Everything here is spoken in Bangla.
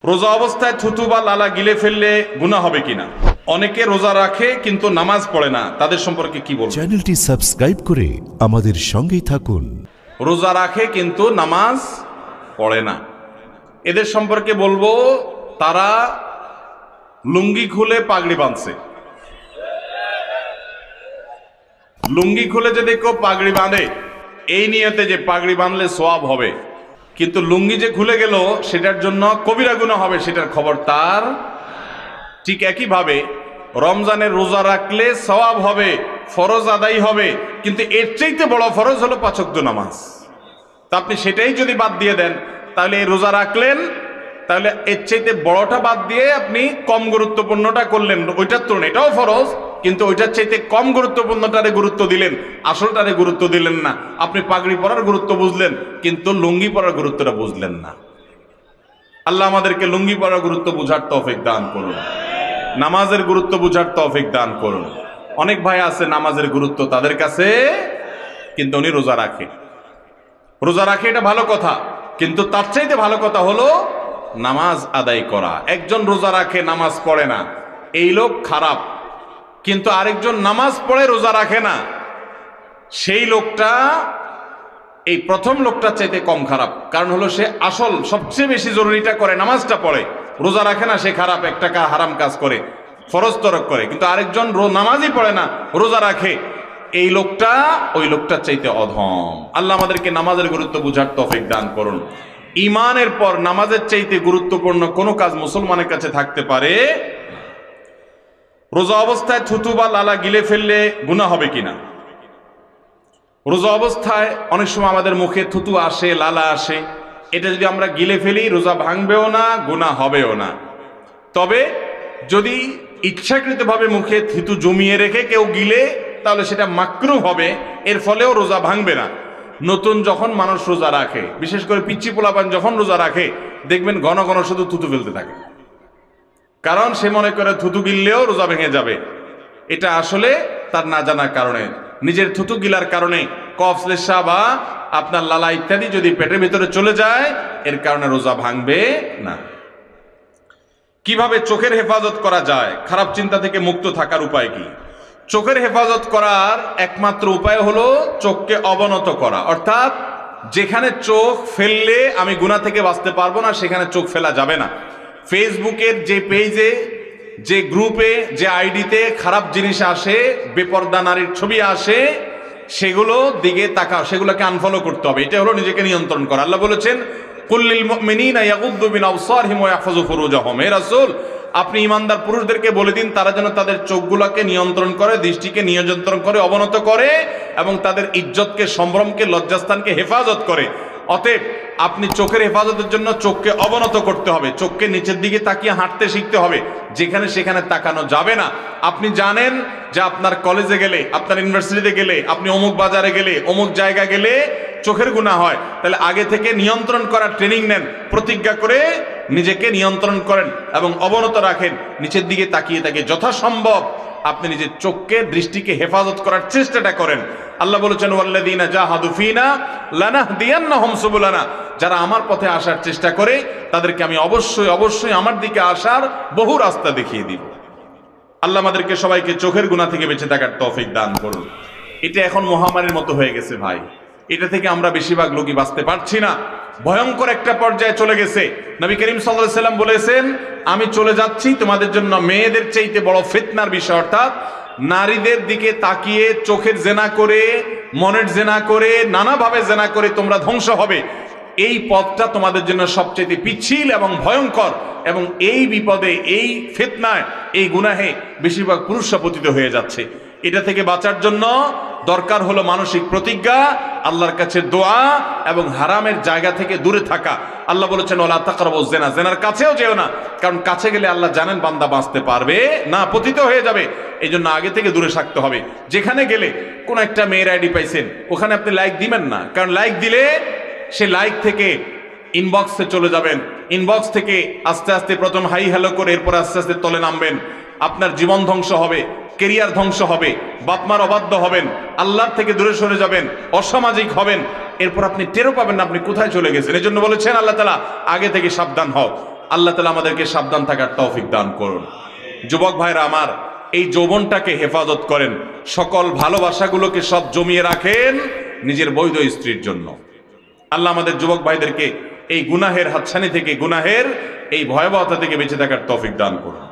রোজা অবস্থায় থুতু বা লালা গিলে ফেললে গুনাহ হবে কিনা? অনেকে রোজা রাখে কিন্তু নামাজ পড়ে না, তাদের সম্পর্কে কি বলবো? চ্যানেলটি সাবস্ক্রাইব করে আমাদের সঙ্গেই থাকুন। রোজা রাখে কিন্তু নামাজ পড়ে না, এদের সম্পর্কে বলবো তারা লুঙ্গি খুলে পাগড়ি বাঁধছে। লুঙ্গি খুলে যদি কেউ পাগড়ি বাঁধে এই নিয়তে যে পাগড়ি বাঁধলে সওয়াব হবে, কিন্তু লুঙ্গি যে খুলে গেল সেটার জন্য কবিরা গুনাহ হবে, সেটার খবর তার। ঠিক একইভাবে রমজানের রোজা রাখলে সওয়াব হবে, ফরজ আদায় হবে, কিন্তু এর চাইতে বড় ফরজ হলো 5 ওয়াক্ত নামাজ। তা আপনি সেটাই যদি বাদ দিয়ে দেন তাহলে এই রোজা রাখলেন, তাহলে এর চাইতে বড়টা বাদ দিয়ে আপনি কম গুরুত্বপূর্ণটা করলেন। ওইটার তুলনায় এটাও ফরজ, কিন্তু ওইটার চাইতে কম গুরুত্বপূর্ণটারে গুরুত্ব দিলেন, আসলটারে গুরুত্ব দিলেন না। আপনি পাগড়ি পরার গুরুত্ব বুঝলেন কিন্তু লুঙ্গি পরার গুরুত্বটা বুঝলেন না। আল্লাহ আমাদেরকে লুঙ্গি পরার গুরুত্ব বুঝার তৌফিক দান করুন, নামাজের গুরুত্ব বুঝার তৌফিক দান করুন। অনেক ভাই আছে নামাজের গুরুত্ব তাদের কাছে, কিন্তু উনি রোজা রাখে। রোজা রাখে এটা ভালো কথা, কিন্তু তার চাইতে ভালো কথা হলো নামাজ আদায় করা। একজন রোজা রাখে নামাজ পড়ে না, এই লোক খারাপ। কিন্তু আরেকজন নামাজ পড়ে রোজা রাখে না, সেই লোকটা এই প্রথম লোকটার চাইতে কম খারাপ। কারণ হলো সে আসল সবচেয়ে বেশি জরুরিটা করে, নামাজটা পড়ে, রোজা রাখে না, সে খারাপ, একটা হারাম কাজ করে, ফরজ তরক করে। কিন্তু আরেকজন নামাজই পড়ে না, রোজা রাখে, এই লোকটা ওই লোকটার চাইতে অধম। আল্লাহ আমাদেরকে নামাজের গুরুত্ব বুঝার তৌফিক দান করুন। ইমানের পর নামাজের চাইতে গুরুত্বপূর্ণ কোনো কাজ মুসলমানের কাছে থাকতে পারে? রোজা অবস্থায় থুতু বা লালা গিলে ফেললে গুনাহ হবে কিনা? রোজা অবস্থায় অনেক সময় আমাদের মুখে থুতু আসে, লালা আসে, এটা যদি আমরা গিলে ফেলি রোজা ভাঙবেও না, গুনাহ হবেও না। তবে যদি ইচ্ছাকৃতভাবে মুখে থুতু জমিয়ে রেখে কেউ গিলে তাহলে সেটা মাকরুহ হবে, এর ফলেও রোজা ভাঙবে না। নতুন যখন মানুষ রোজা রাখে, বিশেষ করে পিচ্চি পোলাপান যখন রোজা রাখে দেখবেন ঘন ঘন শুধু থুতু ফেলতে থাকে, কারণ সে মনে করে থুতু গিললেও রোজা ভেঙে যাবে। এটা আসলে তার না জানার কারণে, নিজের থুতু গিলার কারণে কফ, শ্লেষ্মা বা আপনার লালা ইত্যাদি যদি পেটের ভিতরে চলে যায়, এর কারণে রোজা ভাঙবে না। কিভাবে চোখের হেফাজত করা যায়? খারাপ চিন্তা থেকে মুক্ত থাকার উপায় কি? চোখের হেফাজত করার একমাত্র উপায় হলো চোখকে অবনত করা, অর্থাৎ যেখানে চোখ ফেললে আমি গুনাহ থেকে বাঁচতে পারবো না সেখানে চোখ ফেলা যাবে না। ফেসবুকের যে পেজে, যে গ্রুপে, যে আইডিতে খারাপ জিনিস আসে, বেপর্দা নারীর ছবি আসে, সেগুলো দিকে তাকা, সেগুলোকে আনফলো করতে হবে। এটা হলো নিজেকে নিয়ন্ত্রণ করা। আল্লাহ বলেছেন কুল্লিল মুমিনিনা ইয়াগুদ্দু মিন আবসারিহিম ওয়া ইয়াহফাযু ফুরুজাহুম। হে রাসূল, আপনি ইমানদার পুরুষদেরকে বলে দিন তারা যেন তাদের চোখগুলোকে নিয়ন্ত্রণ করে, দৃষ্টিকে নিয়ন্ত্রণ করে, অবনত করে এবং তাদের ইজ্জতকে, সম্ভ্রমকে, লজ্জাস্থানকে হেফাজত করে। অতএব আপনি চোখের হেফাজতের জন্য চোখকে অবনত করতে হবে, চোখকে নিচের দিকে তাকিয়ে হাঁটতে শিখতে হবে, যেখানে সেখানে তাকানো যাবে না। আপনি জানেন যে আপনার কলেজে গেলে, আপনার ইউনিভার্সিটিতে গেলে, আপনি অমুক বাজারে গেলে, অমুক জায়গায় গেলে চোখের গুনাহ হয়, তাহলে আগে থেকে নিয়ন্ত্রণ করার ট্রেনিং নেন, প্রতিজ্ঞা করে নিজেকে নিয়ন্ত্রণ করেন এবং অবনত রাখেন, নিচের দিকে তাকিয়ে তাকিয়ে যথাসম্ভব আপনি নিজের চোখকে, দৃষ্টিকে হেফাজত করার চেষ্টাটা করেন। আল্লাহ বলেছেন ওয়াল্লাযীনা জাহাদু ফীনা লানাহদিয়ান্নাহুম সুবুলানা, যারা আমার পথে আসার চেষ্টা করে তাদেরকে আমি অবশ্যই অবশ্যই আমার দিকে আসার বহু রাস্তা দেখিয়ে দিব। আল্লাহ আমাদেরকে সবাইকে চোখের গুনাহ থেকে বেঁচে থাকার তৌফিক দান করুন। এটা এখন মহামারীর মতো হয়ে গেছে ভাই, এটা থেকে আমরা বেশিরভাগ লোকই বাঁচতে পারছি না, ভয়ঙ্কর একটা পর্যায়ে চলে গেছে। নবী করিম সাল্লাল্লাহু আলাইহি সাল্লাম বলেছেন আমি চলে যাচ্ছি তোমাদের জন্য মেয়েদের চাইতে বড় ফিতনার বিষয়, অর্থাৎ নারীদের দিকে তাকিয়ে চোখের জেনা করে, মনের জেনা করে, নানাভাবে জেনা করে তোমরা ধ্বংস হবে। এই পথটা তোমাদের জন্য সবচেয়ে পিচ্ছিল এবং ভয়ঙ্কর, এবং এই বিপদে, এই ফিতনায়, এই গুনাহে বেশিরভাগ পুরুষরা পতিত হয়ে যাচ্ছে। এটা থেকে বাঁচার জন্য দরকার হলো মানসিক প্রতিজ্ঞা, আল্লাহর কাছে দোয়া এবং হারামের জায়গা থেকে দূরে থাকা। আল্লাহ বলেছেন ওয়ালা তাকরাবুজ জিনা, জিনার কাছেও যেও না, কারণ কাছে গেলে আল্লাহ জানেন বান্দা বাঁচতে পারবে না, পতিত হয়ে যাবে। এই জন্য আগে থেকে দূরে থাকতে হবে। যেখানে গেলে কোন একটা মেয়ের আইডি পাইছেন, ওখানে আপনি লাইক দিবেন না, কারণ লাইক দিলে সে লাইক থেকে ইনবক্সে চলে যাবেন, ইনবক্স থেকে আস্তে আস্তে প্রথম হাই হ্যালো করে এরপর আস্তে আস্তে তলে নামবেন। আপনার জীবন ধ্বংস হবে, কেরিয়ার ধ্বংস হবে, বাপমার অবাধ্য হবেন, আল্লাহর থেকে দূরে সরে যাবেন, অসামাজিক হবেন, এরপর আপনি টেরও পাবেন না আপনি কোথায় চলে গেছেন। এই জন্য বলেছেন আল্লাহ তাআলা আগে থেকে সাবধান হও। আল্লাহ তাআলা আমাদেরকে সাবধান থাকার তৌফিক দান করুন। যুবক ভাইরা আমার, এই যৌবনটাকে হেফাজত করেন, সকল ভালোবাসাগুলোকে সব জমিয়ে রাখেন নিজের বৈধ স্ত্রীর জন্য। আল্লাহ আমাদের যুবক ভাইদেরকে এই গুনাহের হাতছানি থেকে, গুনাহের এই ভয়াবহতা থেকে বেঁচে থাকার তৌফিক দান করুন।